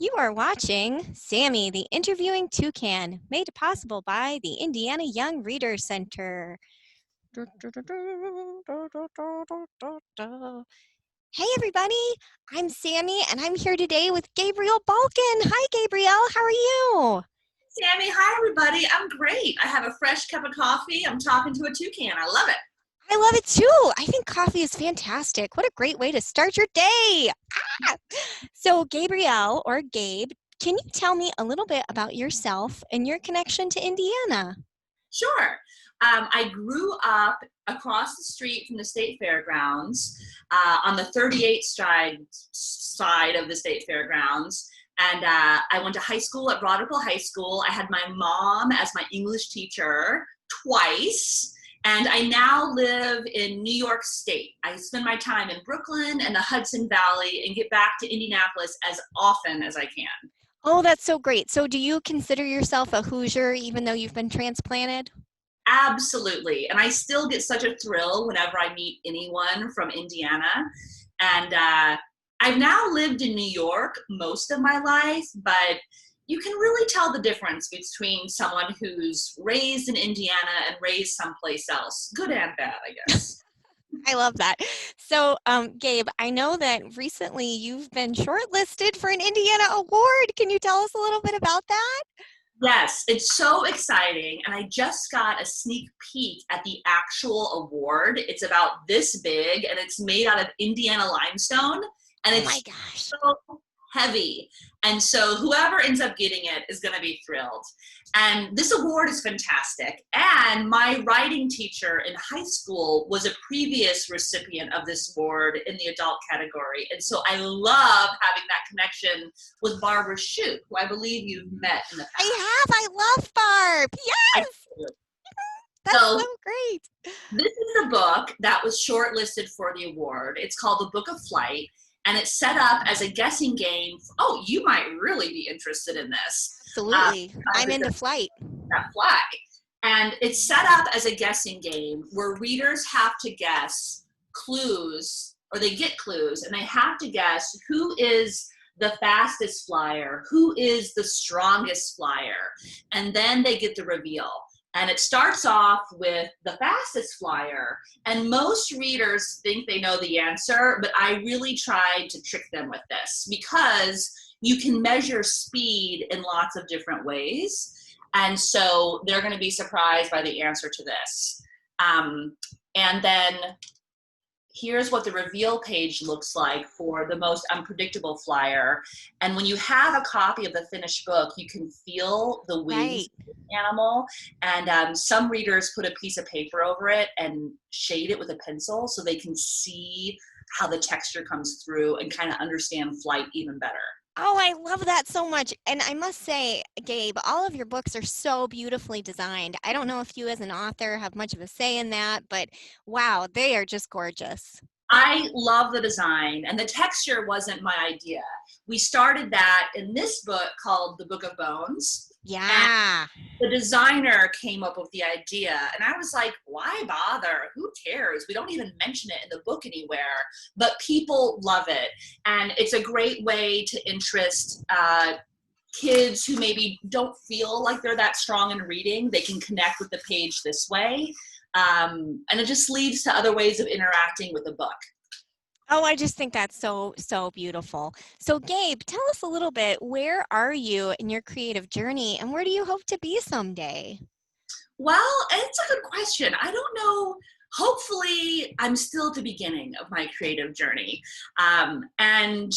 You are watching Sammy the Interviewing Toucan, made possible by the Indiana Young Readers Center. Hey everybody, I'm Sammy and I'm here today with Gabrielle Balkan. Hi Gabrielle, how are you? Sammy, hi everybody. I'm great. I have a fresh cup of coffee. I'm talking to a toucan. I love it. I love it too. I think coffee is fantastic. What a great way to start your day. Ah! So Gabrielle or Gabe, can you tell me a little bit about yourself and your connection to Indiana? Sure. I grew up across the street from the state fairgrounds on the 38th side of the state fairgrounds. And I went to high school at Broadville High School. I had my mom as my English teacher twice. And I now live in New York State. I spend my time in Brooklyn and the Hudson Valley and get back to Indianapolis as often as I can. Oh, that's so great. So do you consider yourself a Hoosier even though you've been transplanted? Absolutely. And I still get such a thrill whenever I meet anyone from Indiana. And I've now lived in New York most of my life, but you can really tell the difference between someone who's raised in Indiana and raised someplace else, good and bad, I guess. I love that. So, Gabe, I know that recently you've been shortlisted for an Indiana award. Can you tell us a little bit about that? Yes, it's so exciting. And I just got a sneak peek at the actual award. It's about this big and it's made out of Indiana limestone. And Oh my it's gosh. so heavy. And so whoever ends up getting it is going to be thrilled. And this award is fantastic. And my writing teacher in high school was a previous recipient of this award in the adult category. And so I love having that connection with Barbara Shoup, who I believe you've met in the past. I have. I love Barb. I Yes. do. That's So so great. this is the book that was shortlisted for the award. It's called The Book of Flight. And it's set up as a guessing game. Oh, you might really be interested in this. Absolutely. I'm into flight. That fly. And it's set up as a guessing game where readers have to guess clues, or they get clues, and they have to guess who is the fastest flyer, who is the strongest flyer, and then they get the reveal. And it starts off with the fastest flyer. And most readers think they know the answer, but I really tried to trick them with this because you can measure speed in lots of different ways. And so they're going to be surprised by the answer to this. And then here's what the reveal page looks like for the most unpredictable flyer. And when you have a copy of the finished book, you can feel the wings of the animal. And some readers put a piece of paper over it and shade it with a pencil so they can see how the texture comes through and kind of understand flight even better. Oh, I love that so much. And I must say, Gabe, all of your books are so beautifully designed. I don't know if you as an author have much of a say in that, but wow, they are just gorgeous. I love the design, and the texture wasn't my idea. We started that in this book called The Book of Bones. Yeah. The designer came up with the idea, and I was like, why bother? Who cares? We don't even mention it in the book anywhere, but people love it. And it's a great way to interest kids who maybe don't feel like they're that strong in reading. They can connect with the page this way. And it just leads to other ways of interacting with the book. Oh, I just think that's so, so beautiful. So, Gabe, tell us a little bit, where are you in your creative journey and where do you hope to be someday? Well, it's a good question. I don't know. Hopefully, I'm still at the beginning of my creative journey. And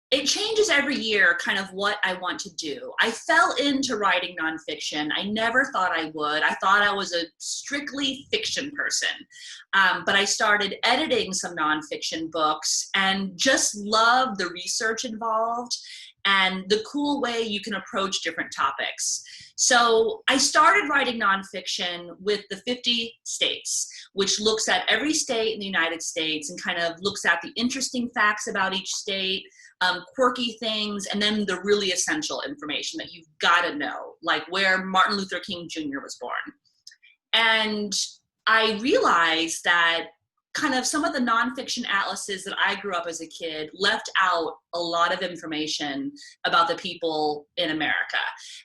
it changes every year kind of what I want to do. I fell into writing nonfiction. I never thought I would. I thought I was a strictly fiction person. But I started editing some nonfiction books and just love the research involved and the cool way you can approach different topics. So I started writing nonfiction with the 50 states, which looks at every state in the United States and kind of looks at the interesting facts about each state, quirky things, and then the really essential information that you've got to know, like where Martin Luther King Jr. was born. And I realized that kind of some of the nonfiction atlases that I grew up as a kid left out a lot of information about the people in America.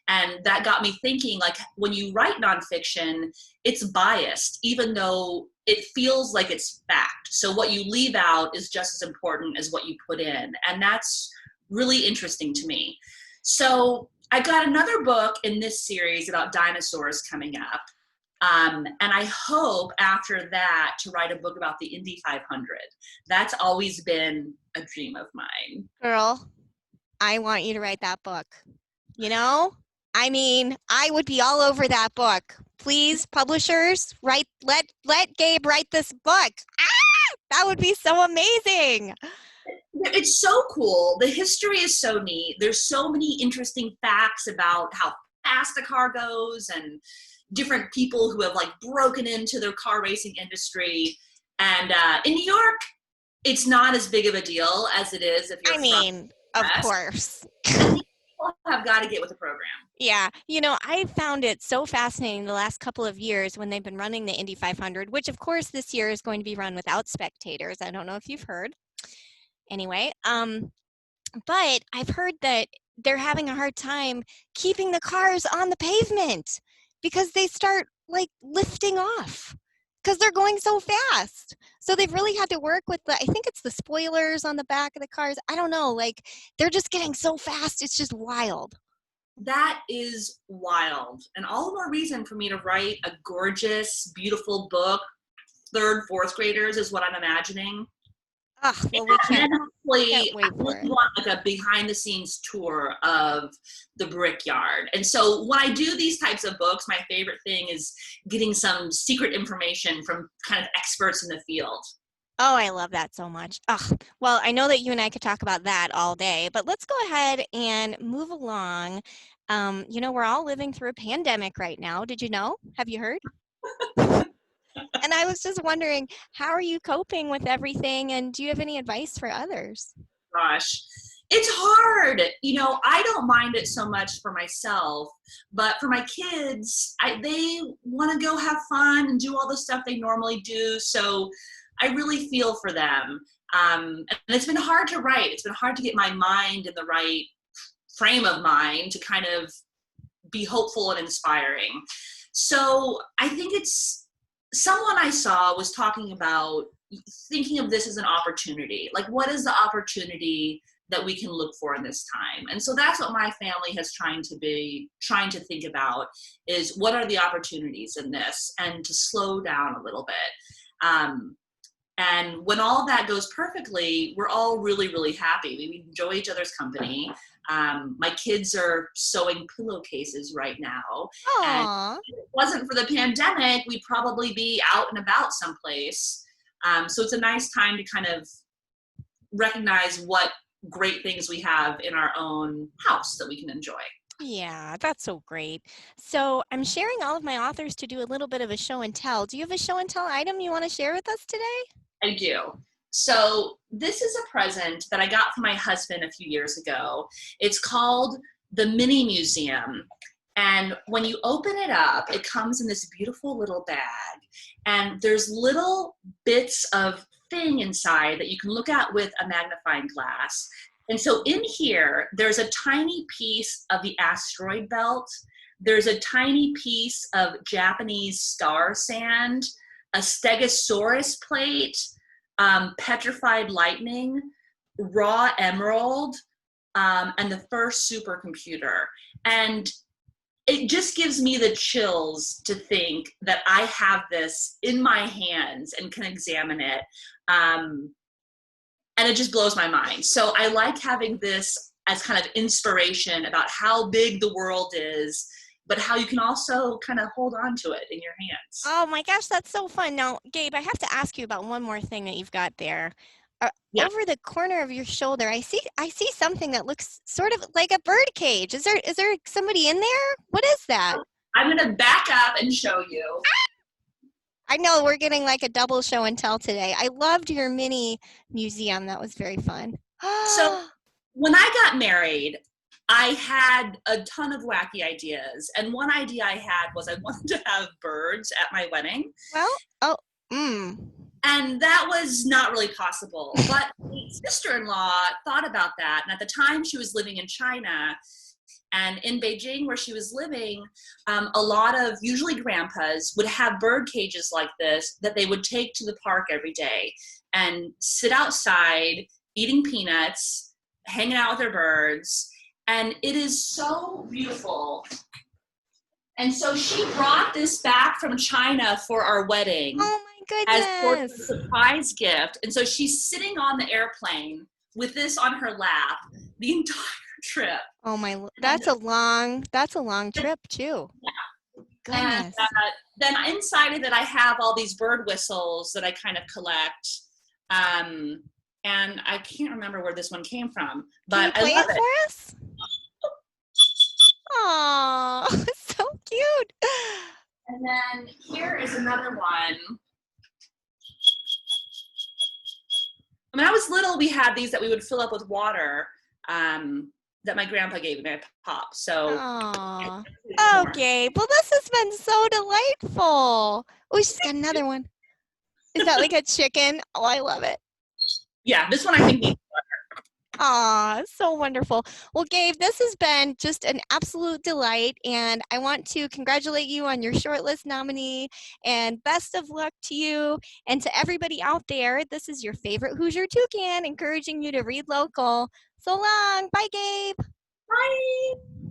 And that got me thinking, like, when you write nonfiction, it's biased, even though it feels like it's fact. So what you leave out is just as important as what you put in. And that's really interesting to me. So I got another book in this series about dinosaurs coming up. And I hope after that to write a book about the Indy 500. That's always been a dream of mine. Girl, I want you to write that book. You know, I mean, I would be all over that book. Please, publishers, let Gabe write this book. Ah, that would be so amazing. It's so cool. The history is so neat. There's so many interesting facts about how fast the car goes and different people who have like broken into the car racing industry. And in New York, it's not as big of a deal as it is if you're of course. And people have got to get with the program. Yeah, I found it so fascinating the last couple of years when they've been running the Indy 500, which of course this year is going to be run without spectators. I don't know if you've heard. Anyway, but I've heard that they're having a hard time keeping the cars on the pavement because they start like lifting off because they're going so fast. So they've really had to work with I think it's the spoilers on the back of the cars. I don't know, like they're just getting so fast. It's just wild. That is wild. And all the more reason for me to write a gorgeous, beautiful book. Third, fourth graders is what I'm imagining. Oh, well, we can't wait for it. Want like a behind the scenes tour of the Brickyard. And so when I do these types of books, my favorite thing is getting some secret information from kind of experts in the field. Oh, I love that so much. Oh, well, I know that you and I could talk about that all day, but let's go ahead and move along. We're all living through a pandemic right now. Did you know? Have you heard? And I was just wondering, how are you coping with everything? And do you have any advice for others? Gosh, it's hard. I don't mind it so much for myself, but for my kids, they want to go have fun and do all the stuff they normally do. So I really feel for them. And it's been hard to write. It's been hard to get my mind in the right frame of mind to kind of be hopeful and inspiring. So I think someone I saw was talking about thinking of this as an opportunity. Like, what is the opportunity that we can look for in this time? And so that's what my family has trying to think about is what are the opportunities in this and to slow down a little bit. And when all that goes perfectly, we're all really, really happy. We enjoy each other's company. My kids are sewing pillowcases right now. Aww. And if it wasn't for the pandemic, we'd probably be out and about someplace. So it's a nice time to kind of recognize what great things we have in our own house that we can enjoy. Yeah, that's so great. So I'm sharing all of my authors to do a little bit of a show and tell. Do you have a show and tell item you want to share with us today? I do. So this is a present that I got from my husband a few years ago. It's called the Mini Museum. And when you open it up, it comes in this beautiful little bag. And there's little bits of thing inside that you can look at with a magnifying glass. And so in here, there's a tiny piece of the asteroid belt. There's a tiny piece of Japanese star sand, a Stegosaurus plate, petrified lightning, raw emerald, and the first supercomputer. And it just gives me the chills to think that I have this in my hands and can examine it. And it just blows my mind. So I like having this as kind of inspiration about how big the world is, but how you can also kind of hold on to it in your hands. Oh my gosh, that's so fun. Now, Gabe, I have to ask you about one more thing that you've got there. Yeah. Over the corner of your shoulder, I see something that looks sort of like a bird cage. Is there somebody in there? What is that? I'm gonna back up and show you. I know we're getting like a double show and tell today. I loved your mini museum. That was very fun. So when I got married, I had a ton of wacky ideas. And one idea I had was I wanted to have birds at my wedding. Well, And that was not really possible. But my sister-in-law thought about that. And at the time she was living in China, and in Beijing, where she was living, a lot of usually grandpas would have bird cages like this that they would take to the park every day and sit outside eating peanuts, hanging out with their birds. And it is so beautiful. And so she brought this back from China for our wedding Oh my as sort of a goodness. surprise gift. And so she's sitting on the airplane with this on her lap the entire trip. Oh my, And that's a long trip too. And Goodness. then inside of it, I have all these bird whistles that I kind of collect. And I can't remember where this one came from, Can you but I play love it it. for us? Oh, so cute. And then here is another one. When I was little, we had these that we would fill up with water that my grandpa gave me, my pop. So, Oh, okay. Well, this has been so delightful. Oh, she's got another one. Is that like a chicken? Oh, I love it. yeah, this one I think needs. Aw, so wonderful. Well, Gabe, this has been just an absolute delight, and I want to congratulate you on your shortlist nominee, and best of luck to you and to everybody out there. This is your favorite Hoosier Toucan, encouraging you to read local. So long. Bye, Gabe. Bye.